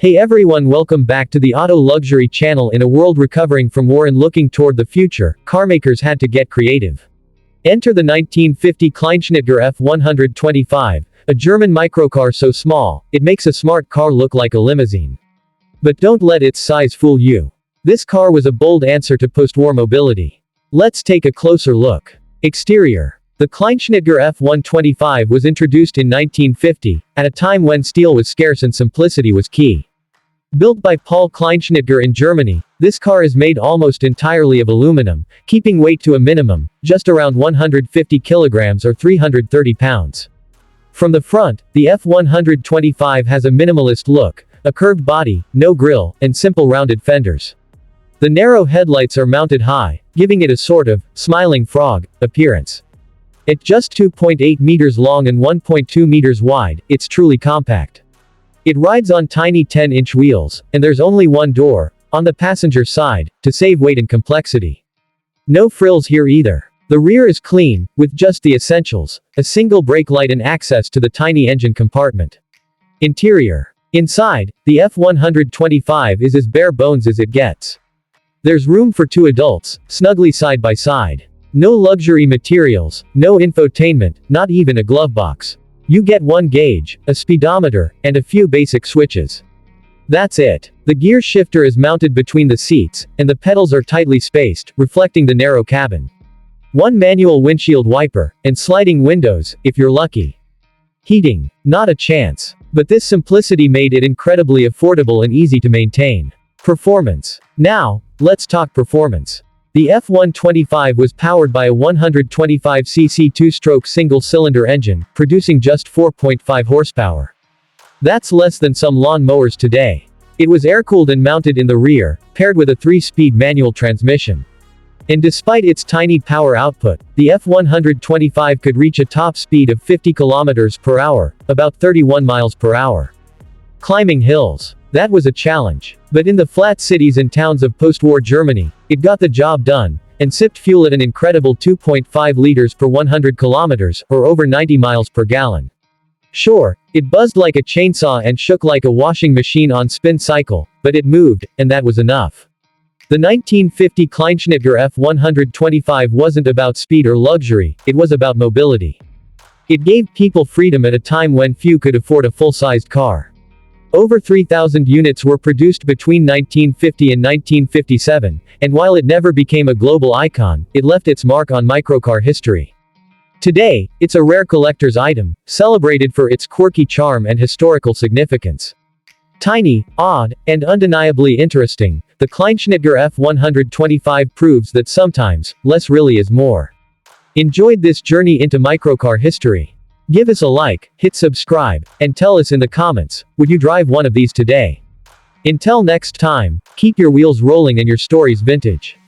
Hey everyone, welcome back to the Auto Luxury channel. In a world recovering from war and looking toward the future, carmakers had to get creative. Enter the 1950 Kleinschnittger F-125, a German microcar so small, it makes a smart car look like a limousine. But don't let its size fool you. This car was a bold answer to post-war mobility. Let's take a closer look. Exterior. The Kleinschnittger F-125 was introduced in 1950, at a time when steel was scarce and simplicity was key. Built by Paul Kleinschnittger in Germany, this car is made almost entirely of aluminum, keeping weight to a minimum, just around 150 kilograms or 330 pounds. From the front, the F-125 has a minimalist look, a curved body, no grille, and simple rounded fenders. The narrow headlights are mounted high, giving it a sort of smiling frog appearance. At just 2.8 meters long and 1.2 meters wide, it's truly compact. It rides on tiny 10-inch wheels, and there's only one door, on the passenger side, to save weight and complexity. No frills here either. The rear is clean, with just the essentials, a single brake light and access to the tiny engine compartment. Interior. Inside, the F-125 is as bare bones as it gets. There's room for two adults, snugly side by side. No luxury materials, no infotainment, not even a glove box. You get one gauge, a speedometer, and a few basic switches. That's it. The gear shifter is mounted between the seats, and the pedals are tightly spaced, reflecting the narrow cabin. One manual windshield wiper, and sliding windows, if you're lucky. Heating. Not a chance. But this simplicity made it incredibly affordable and easy to maintain. Performance. Now, let's talk performance. The F-125 was powered by a 125cc two-stroke single-cylinder engine, producing just 4.5 horsepower. That's less than some lawn mowers today. It was air-cooled and mounted in the rear, paired with a 3-speed manual transmission. And despite its tiny power output, the F-125 could reach a top speed of 50 km per hour, about 31 miles per hour. Climbing hills. That was a challenge. But in the flat cities and towns of post-war Germany, it got the job done, and sipped fuel at an incredible 2.5 liters per 100 kilometers, or over 90 miles per gallon. Sure, it buzzed like a chainsaw and shook like a washing machine on spin cycle, but it moved, and that was enough. The 1950 Kleinschnittger F-125 wasn't about speed or luxury, it was about mobility. It gave people freedom at a time when few could afford a full-sized car. Over 3,000 units were produced between 1950 and 1957, and while it never became a global icon, it left its mark on microcar history. Today, it's a rare collector's item, celebrated for its quirky charm and historical significance. Tiny, odd, and undeniably interesting, the Kleinschnittger F-125 proves that sometimes, less really is more. Enjoyed this journey into microcar history? Give us a like, hit subscribe, and tell us in the comments, would you drive one of these today? Until next time, keep your wheels rolling and your stories vintage.